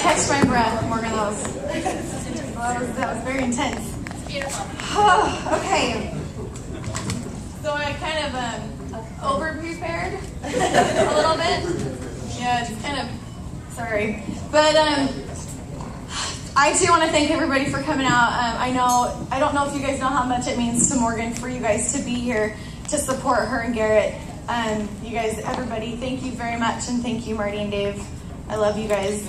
catch my breath, Morgan. That was very intense. Okay. So I kind of over-prepared a little bit. Yeah, just kind of, sorry. But I do want to thank everybody for coming out. I don't know if you guys know how much it means to Morgan for you guys to be here to support her and Garrett. You guys, everybody, thank you very much, and thank you, Marty and Dave. I love you guys.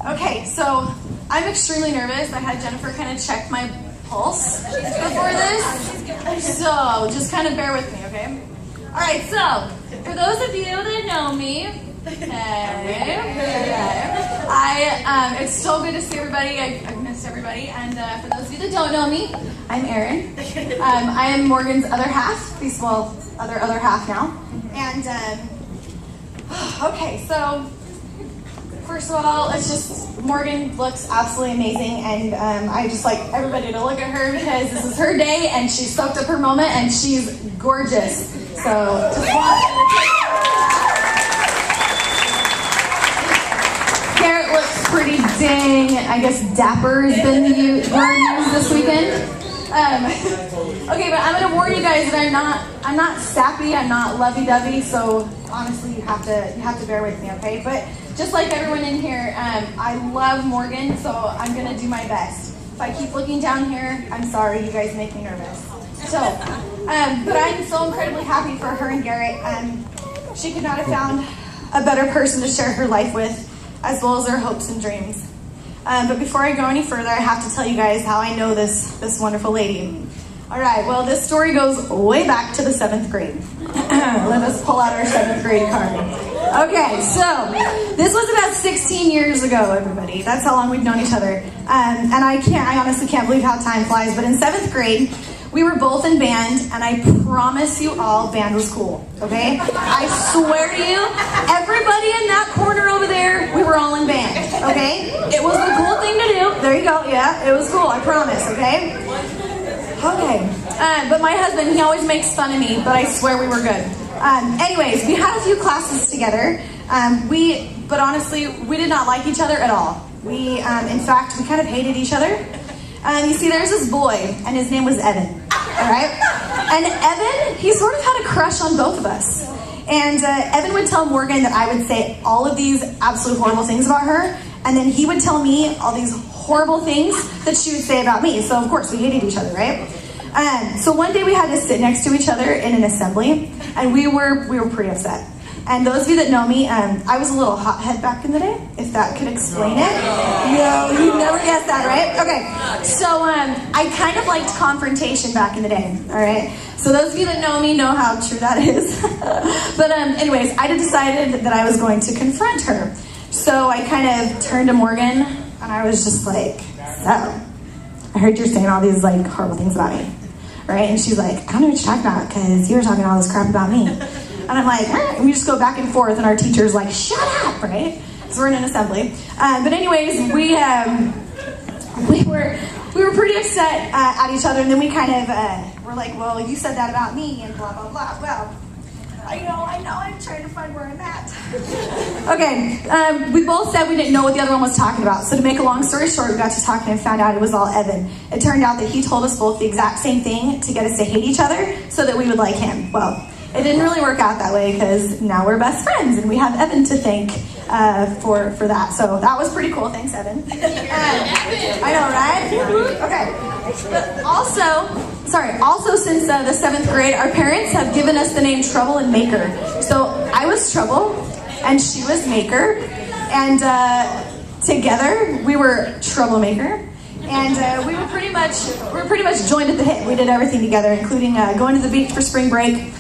Okay, so I'm extremely nervous. I had Jennifer kind of check my pulse before this, so just kind of bear with me, okay? All right, so for those of you that know me, it's so good to see everybody. I've missed everybody, and for those of you that don't know me, I'm Erin. I am Morgan's other half, other half now. And okay, so first of all, it's just Morgan looks absolutely amazing, and I just like everybody to look at her because this is her day, and she soaked up her moment, and she's gorgeous. So just Garrett looks pretty dang, I guess dapper has been the word used this weekend. Okay, but I'm gonna warn you guys that I'm not sappy, I'm not lovey-dovey, so honestly you have to bear with me, okay? But just like everyone in here, I love Morgan, so I'm gonna do my best. If I keep looking down here, I'm sorry, you guys make me nervous. So, but I'm so incredibly happy for her and Garrett. She could not have found a better person to share her life with, as well as her hopes and dreams. But before I go any further, I have to tell you guys how I know this wonderful lady. All right, well, this story goes way back to the 7th grade. Let us pull out our 7th grade card. Okay, so this was about 16 years ago, everybody. That's how long we've known each other. And I honestly can't believe how time flies, but in 7th grade, we were both in band, and I promise you all, band was cool, okay? I swear to you, everybody in that corner over there, we were all in band, okay? It was the cool thing to do. There you go, yeah, it was cool, I promise, okay? Okay, but my husband, he always makes fun of me, but I swear we were good. Anyways, we had a few classes together, but honestly, we did not like each other at all. In fact, we kind of hated each other. You see, there's this boy, and his name was Evan, all right? And Evan, he sort of had a crush on both of us. And Evan would tell Morgan that I would say all of these absolute horrible things about her, and then he would tell me all these horrible things that she would say about me. So, of course, we hated each other, right? So one day we had to sit next to each other in an assembly, and we were pretty upset. And those of you that know me, I was a little hothead back in the day, if that could explain it. No, you never guessed that, right? Okay, so I kind of liked confrontation back in the day, all right? So those of you that know me know how true that is. But anyways, I decided that I was going to confront her. So I kind of turned to Morgan, and I was just like, so, I heard you're saying all these like horrible things about me, right? And she's like, I don't know what you're talking about, because you were talking all this crap about me. And I'm like, and we just go back and forth, and our teacher's like, shut up, right? So we're in an assembly. But anyways, we were pretty upset at each other, and then we kind of were like, well, you said that about me, and blah, blah, blah. Well, I know, I'm trying to find where I'm at. Okay, we both said we didn't know what the other one was talking about. So to make a long story short, we got to talking and found out it was all Evan. It turned out that he told us both the exact same thing to get us to hate each other so that we would like him. Well, it didn't really work out that way because now we're best friends, and we have Evan to thank for that. So that was pretty cool. Thanks, Evan. I know, right? Okay. But also since the 7th grade, our parents have given us the name Trouble and Maker. So I was Trouble, and she was Maker, and together we were Troublemaker. And we were pretty much joined at the hip. We did everything together, including going to the beach for spring break.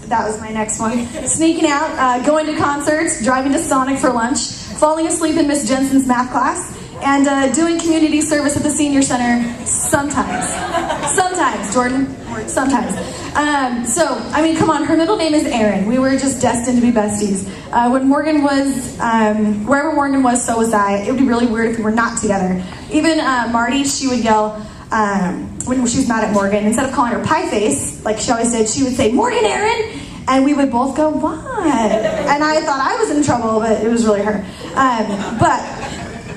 That was my next one. Sneaking out, going to concerts, driving to Sonic for lunch, falling asleep in Miss Jensen's math class, and doing community service at the senior center sometimes. Sometimes, Jordan, sometimes. So, I mean, come on, her middle name is Erin. We were just destined to be besties. When Morgan was, wherever Morgan was, so was I. It would be really weird if we were not together. Even Marty, she would yell, when she was mad at Morgan, instead of calling her pie face, like she always did, she would say, Morgan, Erin, and we would both go, what? And I thought I was in trouble, but it was really her.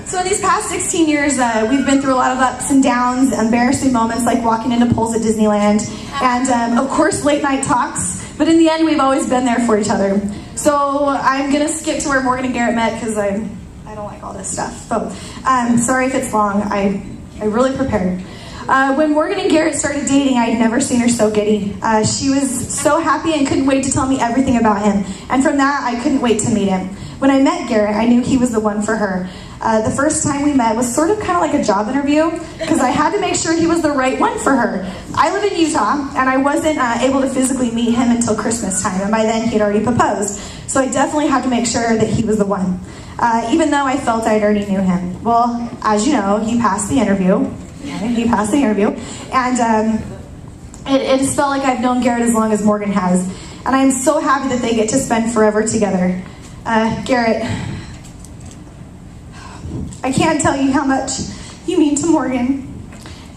So in these past 16 years, we've been through a lot of ups and downs, embarrassing moments like walking into poles at Disneyland, and of course late night talks, but in the end we've always been there for each other. So I'm gonna skip to where Morgan and Garrett met because I don't like all this stuff. So sorry if it's long, I really prepared. When Morgan and Garrett started dating, I'd never seen her so giddy. She was so happy and couldn't wait to tell me everything about him, and from that I couldn't wait to meet him. When I met Garrett, I knew he was the one for her. The first time we met was sort of kind of like a job interview because I had to make sure he was the right one for her. I live in Utah and I wasn't able to physically meet him until Christmas time, and by then he'd already proposed. So I definitely had to make sure that he was the one, even though I felt I'd already knew him. Well, as you know, he passed the interview. And it just felt like I've known Garrett as long as Morgan has. And I'm so happy that they get to spend forever together. Garrett, I can't tell you how much you mean to Morgan,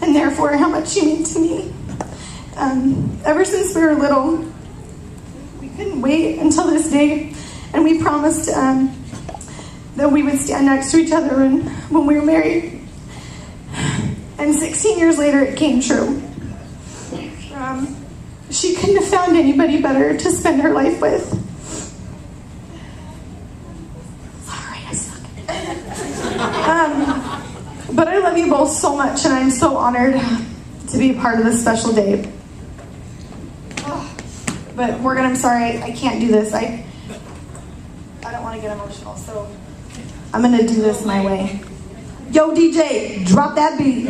and therefore how much you mean to me. Ever since we were little, we couldn't wait until this day, and we promised that we would stand next to each other when we were married. And 16 years later, it came true. She couldn't have found anybody better to spend her life with. Sorry, I suck. But I love you both so much, and I'm so honored to be a part of this special day. But Morgan, I'm sorry, I can't do this. I don't want to get emotional, so I'm gonna do this my way. Yo, DJ, drop that beat.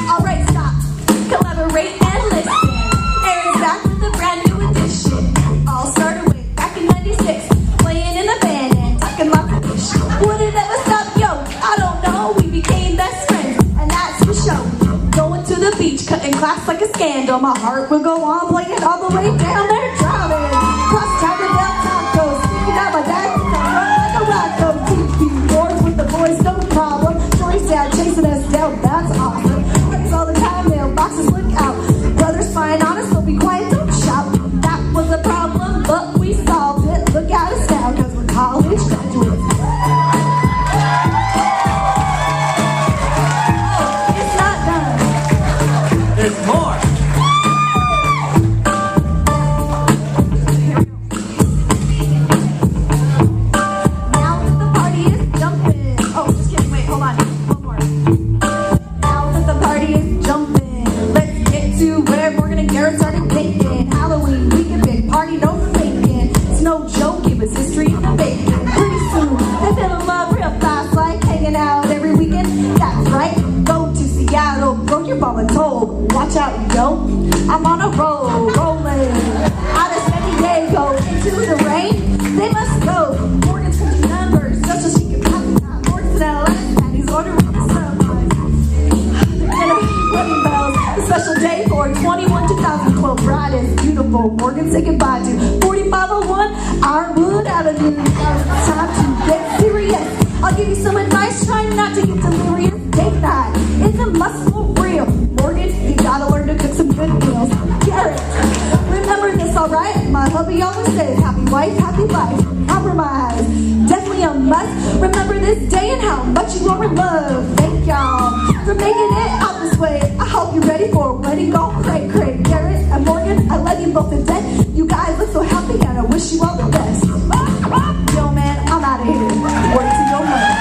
All right, stop. Collaborate and listen. Erin's back with a brand new edition. All started way back in '96. Playing in the band and talking lots of fish. Would it ever stop? Yo, I don't know. We became best friends, and that's for sure. Going to the beach, cutting class like a scandal. My heart will go on playing all the way down there, drowning. Cross Taco Bell tacos, speaking out my dad, I run like a rocko. TV boards with the boys, no problem. Joy's dad chasing us down, that's awesome. Friends all the time, mailboxes look out. Brothers fine, honest, so be quiet, don't shout. That was a problem, but we solved it. Look at us now, cause we're college graduates. Oh, it's not done. There's more. Now that the party is jumping. Oh, just kidding, wait, hold on. One more. Now that the party is jumping, let's get to where Morgan and Garrett started dating. Halloween weekend, big party, no faking. It's no joke, it was history in the making. Pretty soon, they fell in love real fast, like hanging out every weekend. That's right, go to Seattle, broke your ball and told. Watch out, yo, I'm on a roll, rolling. Out of San Diego, into the rain, they must go. Morgan's putting numbers, just so she can pass the time. Morgan's in LA, and he's ordering the sunrise. They're gonna be wedding bells, a special day for 21-2012 bride is beautiful. Morgan, say goodbye to 4501 Ironwood Avenue. Now it's time to get serious. I'll give you some advice, try not to get delirious. Date night, it's a must for real. Morgan, you gotta learn to cook some good meals. Garrett, remember this, alright? My hubby always says, happy wife, happy life. Compromise, definitely a must. Remember this day and how much you are in love. Thank y'all for making it out this way. I hope you're ready for a wedding, go cray cray. Garrett and Morgan, I love you both to death. You guys look so happy and I wish you all the best. Yo man, I'm out of here. Work to your money.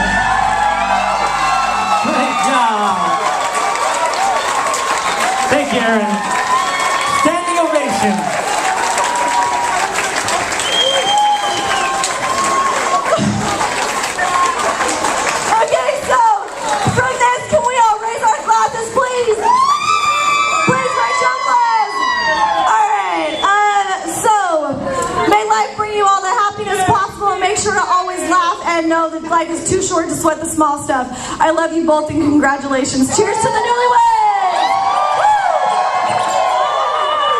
Great job. Thank you, Erin. Standing ovation. Okay, so from this, can we all raise our glasses, please? Please raise your glass. All right. So may life bring you all the happiness possible, and make sure to always laugh and know that life is too short to sweat the small stuff. I love you both, and congratulations. Cheers to the newlyweds.